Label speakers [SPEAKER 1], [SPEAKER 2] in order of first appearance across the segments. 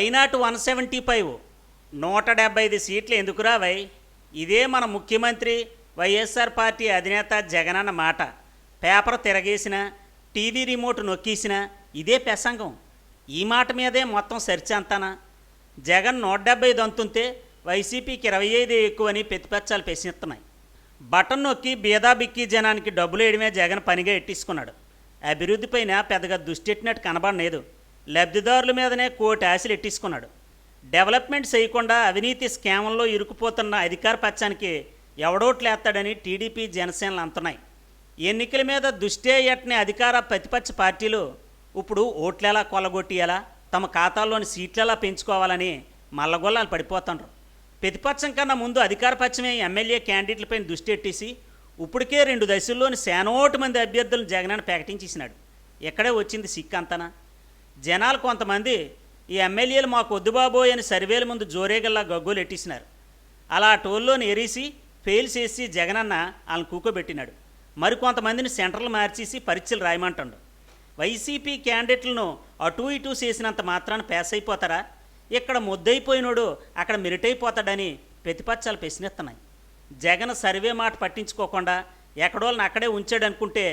[SPEAKER 1] Why not 175 175 సీట్లు ఎందుకురా why? ఇదే మన ముఖ్యమంత్రి వైఎస్ఆర్ పార్టీ అధినేత జగన్ అన్న మాట. పేపర్ తిరగేసిన, టీవీ రిమోట్ నొక్కేసిన ఇదే ప్రసంగం. ఈ మాట మీదే మొత్తం చర్చ అంతానా? జగన్ 175 అంతుంటే వైసీపీకి 25 ఎక్కువని ప్రతిపక్షాలు ప్రశ్నిస్తున్నాయి. బటన్ నొక్కి బీదా బిక్కి జనానికి డబ్బులు వేయడమే జగన్ పనిగా ఎట్టించుకున్నాడు. అభివృద్ధిపైన పెద్దగా దృష్టెట్టినట్టు కనబడలేదు. లబ్ధిదారుల మీదనే కోటి ఆశలు ఎట్టించుకున్నాడు. డెవలప్మెంట్ చేయకుండా అవినీతి స్కామ్ల్లో ఇరుక్కుపోతున్న అధికార పక్షానికి ఎవడోట్లేస్తాడని టీడీపీ జనసేనలు అంటున్నాయి. ఎన్నికల మీద దృష్టి ఎట్టని అధికార ప్రతిపక్ష పార్టీలు ఇప్పుడు ఓట్లెలా కొల్లగొట్టియాలా, తమ ఖాతాల్లోని సీట్లెలా పెంచుకోవాలని మల్లగొల్లాలు పడిపోతున్నారు. ప్రతిపక్షం కన్నా ముందు అధికార పక్షమే ఎమ్మెల్యే క్యాండిడేట్లపై దృష్టి ఎట్టేసి ఇప్పటికే 2 దశల్లోని శానోటి మంది అభ్యర్థులను జగనన్న ప్రకటించేసినాడు. ఎక్కడే వచ్చింది సిక్కు అంతనా? జనాలు కొంతమంది ఈ ఎమ్మెల్యేలు మాకు వద్దు బాబోయ్ అని సర్వేల ముందు జోరేగల్లా గగ్గోలు ఎట్టేసినారు. అలా టోల్లోని ఎరీసి ఫెయిల్ చేసి జగనన్న వాళ్ళని కూకోబెట్టినాడు. మరికొంతమందిని సెంటర్లు మార్చేసి పరీక్షలు రాయమంటాడు. వైసీపీ క్యాండిడేట్లను అటూ ఇటూ చేసినంత మాత్రాన పాస్ అయిపోతారా? ఇక్కడ ముద్దయిపోయినోడు అక్కడ మెరిట్ అయిపోతాడని ప్రతిపక్షాలు ప్రశ్నిస్తున్నాయి. జగన్ సర్వే మాట పట్టించుకోకుండా ఎక్కడోళ్ళని అక్కడే ఉంచాడు అనుకుంటే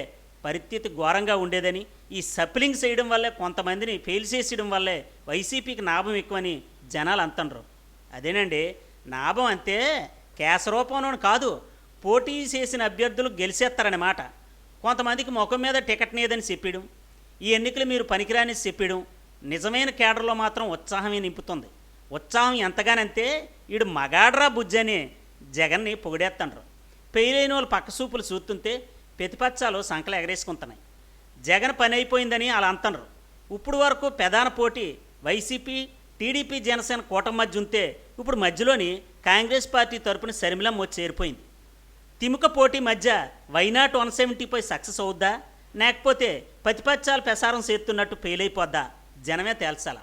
[SPEAKER 1] పరిస్థితి ఘోరంగా ఉండేదని, ఈ సప్లింగ్ చేయడం వల్లే, కొంతమందిని ఫెయిల్ చేసేయడం వల్లే వైసీపీకి లాభం ఎక్కువని జనాలు అంటున్నారు. అదేనండి, లాభం అంతే కేసరూపంలో కాదు, పోటీ చేసిన అభ్యర్థులు గెలిచేస్తారన్నమాట. కొంతమందికి ముఖం మీద టికెట్ లేదని చెప్పడం, ఈ ఎన్నికలు మీరు పనికిరాని చెప్పడం నిజమైన కేడర్లో మాత్రం ఉత్సాహమే నింపుతుంది. ఉత్సాహం ఎంతగానంతే వీడు మగాడ్రా బుజ్జని జగన్ని పొగిడేస్తుండ్రు. పెయిలైన వాళ్ళు పక్క చూపులు చూస్తుంటే ప్రతిపక్షాలు సంకలు ఎగరేసుకుంటున్నాయి. జగన్ పని అయిపోయిందని అలా అంటున్నారు. ఇప్పుడు వరకు ప్రధాన పోటీ వైసీపీ, టీడీపీ, జనసేన కూటమి మధ్య ఉంటే ఇప్పుడు మధ్యలోని కాంగ్రెస్ పార్టీ తరపున శర్మిలమ్మ వచ్చి చేరిపోయింది. తిముక పోటీ మధ్య వైనాట్ 175 సక్సెస్ అవుద్దా, లేకపోతే ప్రతిపక్షాలు ప్రసారం చేస్తున్నట్టు ఫెయిల్ అయిపోద్దా జనమే తేల్చాల.